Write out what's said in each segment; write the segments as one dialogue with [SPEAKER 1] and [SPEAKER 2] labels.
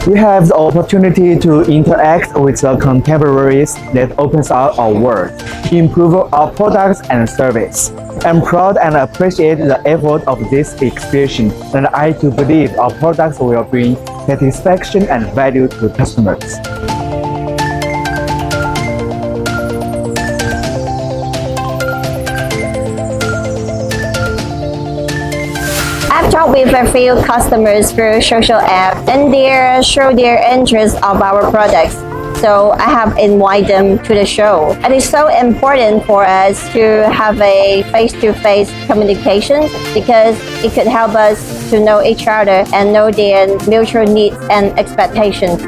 [SPEAKER 1] We have the opportunity to interact with the contemporaries that opens up our world, improve our products and service. I'm proud and appreciate the effort of this exhibition, and I do believe our products will bring satisfaction and value to customers.
[SPEAKER 2] I've talked with a few customers through social app and they show their interest of our products. So I have invited them to the show. It is so important for us to have a face-to-face communication because it could help us to know each other and know their mutual needs and expectations.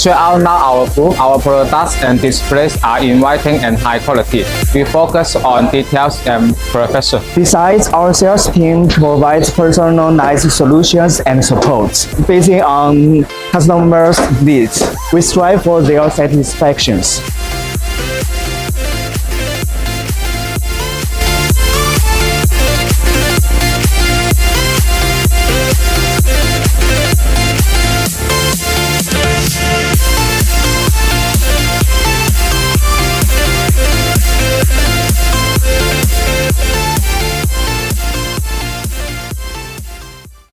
[SPEAKER 3] Check out now our booth. Our products and displays are inviting and high quality. We focus on details and perfection.
[SPEAKER 1] Besides, our sales team provides personalized solutions and support based on customers' needs. We strive for their satisfactions.